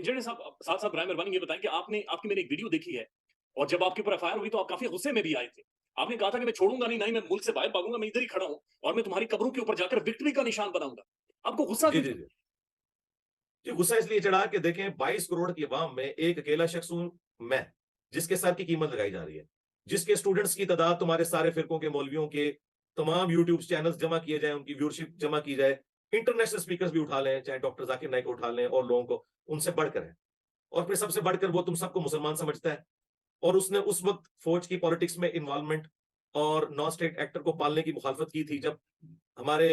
Engineer साहब साथ साथ बराए मेहरबानी ये बताएं कि आपने आपकी मैंने एक वीडियो देखी है और जब आपके ऊपर एफआईआर हुई तो आप काफी गुस्से में भी आए थे। आपने कहा था कि मैं छोड़ूंगा नहीं, नहीं मैं मुल्क से बाहर भागूंगा, मैं इधर ही खड़ा हूं और मैं तुम्हारी कब्रों के ऊपर जाकर विक्ट्री का निशान बनाऊंगा। आपको गुस्सा जी, क्यों जी, चढ़ा? जी। जी, गुस्सा इसलिए चढ़ा कि देखें 22 करोड़ की अवाम में एक अकेला शख्स हूँ मैं, जिसके सर की कीमत लगाई जा रही है। जिसके स्टूडेंट्स की तादाद तुम्हारे सारे फ़िरकों के मौलवियों के तमाम यूट्यूब चैनल्स जमा किए जाएँ, उनकी व्यूअरशिप जमा की जाए, इंटरनेशनल स्पीकर्स भी उठा लें, चाहे डॉक्टर ज़ाकिर नाइक को उठा लें और लोगों को, उनसे बढ़कर है। और फिर सबसे बढ़कर वो तुम सबको मुसलमान समझता है और उसने उस वक़्त फ़ौज की पॉलिटिक्स में इन्वॉल्वमेंट और नॉन स्टेट एक्टर को पालने की मुखालफत की थी जब हमारे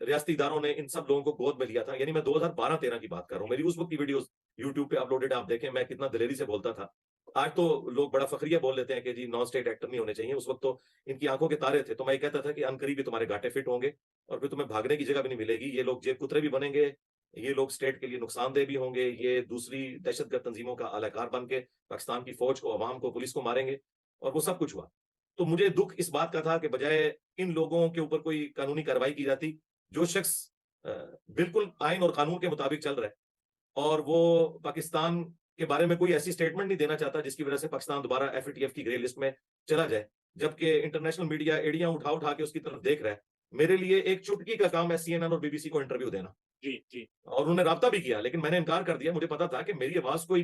रियासती इदारों ने इन सब लोगों को गोद में लिया था। यानी मैं 2012-13 की बात कर रहा हूँ। मेरी उस वक़्त की वीडियोज़ यूट्यूब पे अपलोडेड है, आप देखें मैं कितना दिलेरी से बोलता था। आज तो लोग बड़ा फ़खरिया बोल लेते हैं कि जी नॉन स्टेट एक्टर नहीं होने चाहिए। उस वक़्त तो इनकी आँखों के तारे थे। तो मैं ये कहता था कि अनकरीब ही तुम्हारे गाँठें फिट होंगे और फिर तुम्हें भागने की जगह भी नहीं मिलेगी। ये लोग जेब कुतरे भी बनेंगे, ये लोग स्टेट के लिए नुकसानदेह भी होंगे, ये दूसरी दहशतगर्द तंज़ीमों का आलाकार बन के पाकिस्तान की फ़ौज को, अवाम को, पुलिस को मारेंगे और वो सब कुछ हुआ। तो मुझे दुःख इस बात का था कि बजाए इन लोगों के ऊपर कोई कानूनी कार्रवाई की जाती, जो शख्स अ, बिल्कुल आइन और कानून के मुताबिक चल रहा है और वो पाकिस्तान के बारे में कोई ऐसी स्टेटमेंट नहीं देना चाहता जिसकी वजह से पाकिस्तान दोबारा एफएटीएफ की ग्रे लिस्ट में चला जाए। जबकि इंटरनेशनल मीडिया एड़ियां उठा-उठा के उसकी तरफ देख रहा है। मेरे लिए एक चुटकी का काम है सीएनएन और बीबीसी को इंटरव्यू देना जी जी। और उन्होंने राब्ता भी किया, लेकिन मैंने इनकार कर दिया। मुझे पता था कि मेरी आवाज़ कोई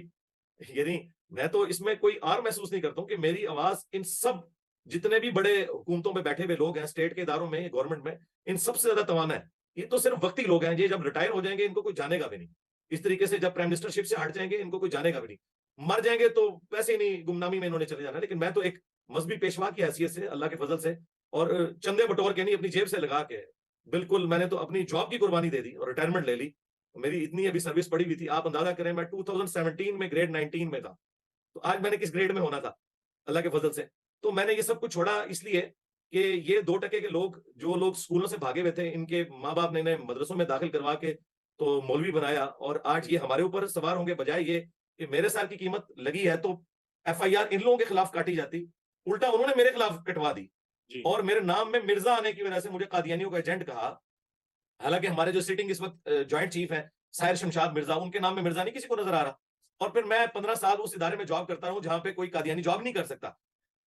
यानी मैं तो इसमें कोई आर महसूस नहीं करता हूँ कि मेरी आवाज़ इन सब जितने भी बड़े हुकूमतों में बैठे हुए लोग हैं, स्टेट के इदारों में, गवर्नमेंट में, इन सबसे ज़्यादा तवाना है। ये तो सिर्फ़ वक़्ती लोग हैं, ये जब रिटायर हो जाएँगे इनको कोई जानेगा भी नहीं। इस तरीके से जब प्राइम मिनिस्टरशिप से हट जाएँगे इनको कोई जानेगा भी नहीं। मर जाएँगे तो वैसे ही नहीं, गुमनामी में इन्होंने चले जाना है। लेकिन मैं तो एक मज़हबी पेशवा की हैसियत से अल्लाह के फ़ज़ल से और चंदे बटोर के नहीं, अपनी जेब से लगा के, बिल्कुल मैंने तो अपनी जॉब की कुर्बानी दे दी और रिटायरमेंट ले ली। मेरी इतनी अभी सर्विस पड़ी हुई थी, आप अंदाज़ा करें मैं 2017 में ग्रेड 19 में था। तो आज मैंने किस ग्रेड में होना था, अल्लाह के फ़ज़ल से। तो मैंने ये सब कुछ छोड़ा इसलिए कि ये 2% के लोग, जो लोग स्कूलों से भागे हुए थे, इनके माँ-बाप ने इन्हें मदरसों में दाखिल करवा के तो मौलवी बनाया और आज ये हमारे ऊपर सवार होंगे, बजाय ये कि मेरे सर की कीमत लगी है तो एफआईआर इन लोगों के खिलाफ काटी जाती। उल्टा उन्होंने मेरे खिलाफ कटवा दी जी। और मेरे नाम में मिर्ज़ा आने की वजह से मुझे कादियानियों का एजेंट कहा। हालाँकि हमारे जो सिटिंग इस वक़्त जॉइंट चीफ हैं, साहिर शमशाद मिर्ज़ा, उनके नाम में मिर्ज़ा नहीं किसी को नज़र आ रहा। और फिर मैं 15 साल उस इदारे में जॉब करता रहा हूँ, जहाँ पे कोई कादियानी जॉब नहीं कर सकता।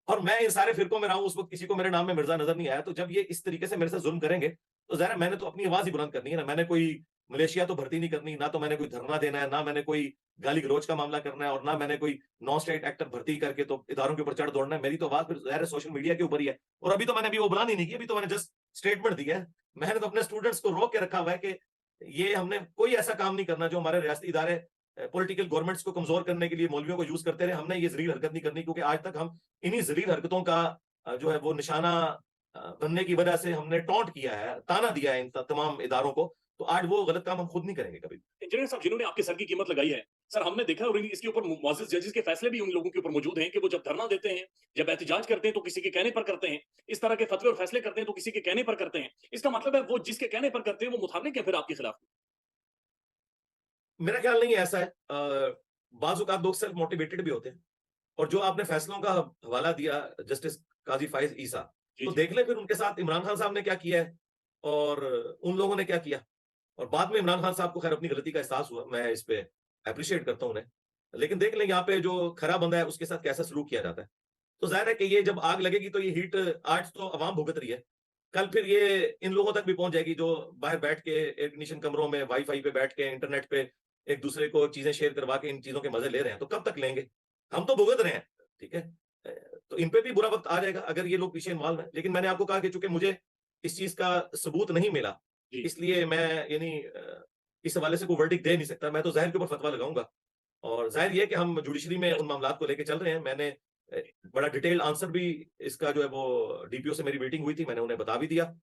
और मैं इन सारे फ़िरकों में रहा हूँ, उस वक़्त किसी को मेरे नाम में मिर्ज़ा नज़र नहीं आया। तो जब ये इस तरीके से मेरे साथ ज़ुल्म करेंगे, तो ज़ाहिर है मैंने तो अपनी आवाज़ ही बुलंद करनी है ना। मैंने कोई मिलिशिया तो भर्ती नहीं करनी, ना तो मैंने कोई धरना देना है, ना मैंने कोई गाली-गलौच का मामला करना है और ना मैंने कोई नॉन स्टेट एक्टर भर्ती करके तो इदारों के ऊपर चढ़ दौड़ना है। मेरी तो आवाज़ फिर ज़ाहिर है सोशल मीडिया के ऊपर ही है। और अभी तो मैंने अभी वो बयान ही नहीं किया, अभी तो मैंने जस्ट स्टेटमेंट दी है। मैंने तो अपने स्टूडेंट्स को रोक के रखा हुआ है कि ये हमने कोई ऐसा काम नहीं करना जो हमारे रियासती इदारे पॉलिटिकल गवर्नमेंट्स को कमज़ोर करने के लिए मौलवियों को यूज़ करते रहे। हमने ये ज़लील हरकत नहीं करनी क्योंकि आज तक हम इन्हीं ज़लील हरकतों का जो है वो निशाना बनने की वजह से हमने टॉन्ट किया है, ताना दिया है इन तमाम इदारों को, तो आज वो गलत काम हम खुद नहीं करेंगे कभी। इंजीनियर साहब जिन्होंने आपके सर की कीमत लगाई है, सर हमने देखा है और इसके ऊपर मुअज़्ज़ज़ जजेस के फैसले भी उन लोगों के ऊपर मौजूद हैं कि वो जब धरना देते हैं, जब एहतिजाज करते हैं तो किसी के कहने पर करते हैं, इस तरह के फतवे और फैसले करते हैं तो किसी के कहने पर करते हैं। इसका मतलब है वो जिसके कहने पर करते हैं वो मुतहर्रिक है फिर आपके खिलाफ। मेरा ख्याल नहीं ऐसा है। बाज़ औक़ात लोग सेल्फ मोटिवेटेड भी होते हैं और जो आपने फैसलों का हवाला दिया जस्टिस काज़ी फ़ाइज़ ईसा, जी, तो जी। देख लें फिर उनके साथ इमरान खान साहब ने क्या किया है और उन लोगों ने क्या किया। और बाद में इमरान खान साहब को ख़ैर अपनी गलती का एहसास हुआ, मैं इस पे एप्रिशिएट करता हूँ उन्हें। लेकिन देख लें यहाँ पे जो खरा बंदा है उसके साथ कैसा सलूक किया जाता है। तो ज़ाहिर है कि ये जब आग लगेगी तो ये हीट आज तो अवाम भुगत रही है। कल फिर ये इन लोगों तक भी पहुँच जाएगी जो बाहर बैठ के एयर कंडीशन कमरों में वाई-फाई पे बैठ के इंटरनेट पे एक-दूसरे को चीज़ें शेयर करवा के इन चीज़ों के मज़े ले रहे हैं। तो कब तक लेंगे? हम तो भुगत रहे हैं, ठीक है? तो इन पे भी बुरा वक़्त आ जाएगा अगर ये लोग पीछे इन्वॉल्व हैं। लेकिन मैंने आपको कहा कि चूँकि मुझे इस चीज़ का सबूत नहीं मिला, जी। इसलिए मैं यानी इस हवाले से कोई वर्डिक्ट दे नहीं सकता। मैं तो ज़ाहिर के ऊपर फ़तवा लगाऊँगा। और ज़ाहिर ये है कि हम जुडिशरी में उन मामलात को लेके चल रहे हैं। मैंने बड़ा डिटेल्ड आंसर भी इसका जो है वो डीपीओ से मेरी मीटिंग हुई थी, मैंने उन्हें बता भी दिया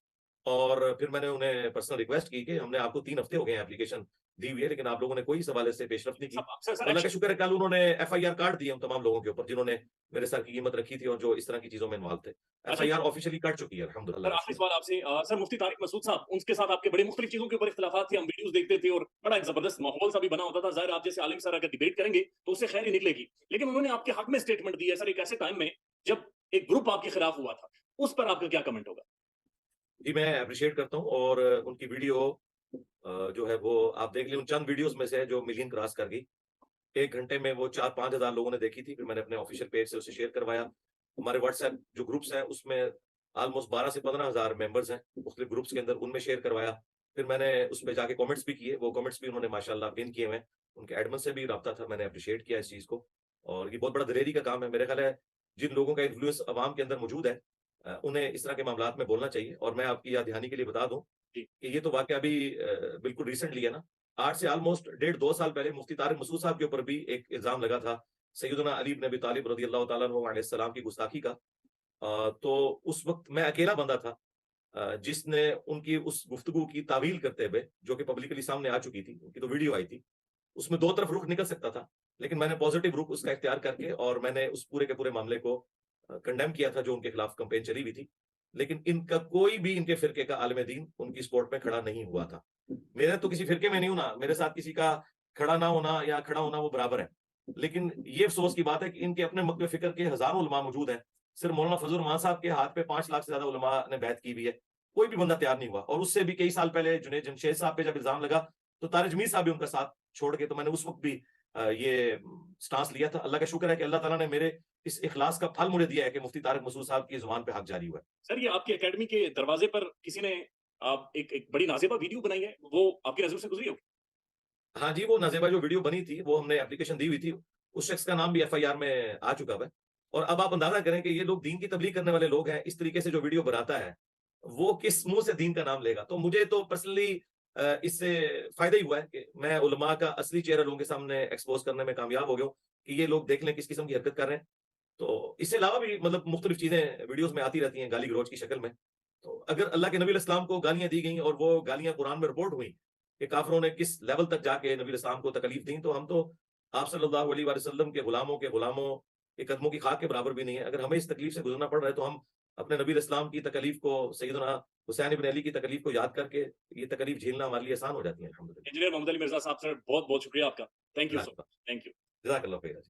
और फिर मैंने उन्हें पर्सनल रिक्वेस्ट की कि हमने आपको 3 हफ्ते हो गए हैं एप्लीकेशन दी हुई है, लेकिन आप लोगों ने कोई इस हवाले से पेशरफ्त नहीं की। सब सर तो सर अल्लाह का एक्शन शुक्र है कल उन्होंने एफआईआर काट दी है उन तमाम लोगों के ऊपर जिन्होंने मेरे सर की कीमत रखी थी और जो इस तरह की चीज़ों में इन्वॉल्व थे। अच्छा एफआईआर ऑफिशियली कट चुकी है अल्हम्दुलिल्लाह सर का आखिरी शुक्र है। सवाल आपसे सर मुफ्ती तारिक मसूद साहब, उनके साथ आपके बड़े मुख्तलिफ चीज़ों के ऊपर इख्तिलाफात थे, हम वीडियोज़ देखते थे और बड़ा एक ज़बरदस्त माहौल सा भी बना होता था। ज़ाहिर आप जैसे आलिम सर अगर डिबेट करेंगे, तो उससे खैर ही निकलेगी। लेकिन उन्होंने आपके हक में स्टेटमेंट दी है सर एक ऐसे टाइम में, जब एक ग्रुप आपके खिलाफ हुआ था। उस पर आपका क्या कमेंट होगा? जी, मैं एप्रिशिएट करता हूँ और उनकी वीडियो जो है वो आप देख लें उन चंद वीडियोज़ में से है जो मिलियन क्रॉस कर गई। 1 घंटे में वो 4-5 हज़ार लोगों ने देखी थी। फिर मैंने अपने ऑफिशियल पेज से उसे शेयर करवाया। हमारे व्हाट्सएप जो ग्रुप्स हैं उसमें ऑलमोस्ट 12 से 15 हज़ार मेंबर्स हैं, मुख्तलिफ ग्रुप्स के अंदर, उनमें शेयर करवाया। फिर मैंने उसपे जाके कमेंट्स भी किए, वो कमेंट्स भी उन्होंने माशाल्लाह पिन किए हुए हैं। उनके एडमिन से भी राब्ता था, मैंने एप्रिशिएट किया इस चीज़ को। और ये बहुत बड़ा दिलेरी का काम है। मेरे ख्याल है जिन लोगों का इन्फ्लुएंस अवाम के अंदर मौजूद है, उन्हें इस तरह के मामलात में बोलना चाहिए। और मैं आपकी याद दहानी के लिए बता दूं जी। कि ये तो वाकया अभी बिल्कुल रिसेंटली है ना। आज से ऑलमोस्ट 1.5-2 साल पहले मुफ्ती तारिक मसूद साहब के ऊपर भी एक इल्जाम लगा था सैयदना अली इब्न अबी तालिब रज़ी अल्लाह तआला अन्हु अलैहि सलाम की गुस्ताखी का। तो उस वक्त मैं अकेला बंदा था जिसने उनकी उस गुफ्तगू की तावील करते हुए, जो कि पब्लिकली सामने आ चुकी थी, उनकी तो वीडियो आई थी, उसमें 2 तरफ रुख निकल सकता था, लेकिन मैंने पॉजिटिव रुख उसका इख्तियार करके और मैंने उस पूरे के पूरे मामले को कंडेम किया था जो उनके खिलाफ कैंपेन चली हुई थी। लेकिन इनका कोई भी इनके फिरके का आलिम दीन उनकी सपोर्ट में खड़ा नहीं हुआ था। मेरा तो किसी फिरके में नहीं होना, मेरे साथ किसी का खड़ा ना होना या खड़ा होना वो बराबर है। लेकिन ये अफ़सोस की बात है कि इनके अपने मक्तब फ़िक्र के हज़ारों उलमा मौजूद हैं। सिर्फ मौलाना फज़लुर रहमान साहब के हाथ पे 5 लाख से ज़्यादा उलमा ने बैत की हुई है। कोई भी बंदा तैयार नहीं हुआ। और उससे भी कई साल पहले जुनैद जमशेद साहब पे जब इल्ज़ाम लगा, तो तारिक जमील साहब भी उनका साथ छोड़ के, तो मैंने उस वक़्त भी ये स्टांस लिया था। अल्लाह का शुक्र है कि अल्लाह ताला ने मेरे इस इखलास का फल मुझे दिया है कि मुफ्ती तारिक मसूद साहब की ज़ुबान पे हक जारी हुआ है। सर, ये आपकी अकेडमी के दरवाजे पर किसी ने आप एक बड़ी नाज़ेबा वीडियो बनाई है, वो आपकी नज़र से गुज़री होगी? हाँ जी, वो नाज़ेबा जो वीडियो बनी थी, वो हमने एप्लीकेशन दी हुई थी। उस शख्स का नाम भी एफआईआर में आ चुका हुआ है। और अब आप अंदाज़ा करें कि ये लोग दीन की तबलीग करने वाले लोग हैं, इस तरीके से जो वीडियो बनाता है, वो किस मुँह से दीन का नाम लेगा? तो मुझे तो पर्सनली इससे फ़ायदा ही हुआ है कि मैं उलमा का असली चेहरा लोगों के सामने एक्सपोज़ करने में कामयाब हो गया हूँ, कि ये लोग देख लें किस किस्म की हरकत कर रहे हैं। तो इससे अलावा भी मतलब मुख्तलिफ चीज़ें वीडियोज़ में आती रहती हैं, गाली-गलौच की शक्ल में। तो अगर अल्लाह के नबी अलैहिस्सलाम को गालियाँ दी गईं और वो गालियाँ कुरान में रिपोर्ट हुई कि काफ़िरों ने किस लेवल तक जाके नबी अलैहिस्सलाम को तकलीफ दी, तो हम तो आप सल्लल्लाहु अलैहि वसल्लम के गुलामों के कदमों की खाक के बराबर भी नहीं है। अगर हमें इस तकलीफ से गुज़रना पड़ रहा है, तो हम अपने नबी अलैहिस्सलाम की तकलीफ को, सैयदना हुसैन इब्न अली की तकलीफ को याद करके ये तकलीफ झेलना हमारे लिए आसान हो जाती है, अल्हम्दुलिल्लाह। इंजीनियर मोहम्मद अली मिर्ज़ा साहब, सर बहुत-बहुत शुक्रिया आपका। थैंक यू सो जज़ाकल्लाह मच। Thank you. जज़ाकल्लाह खैर।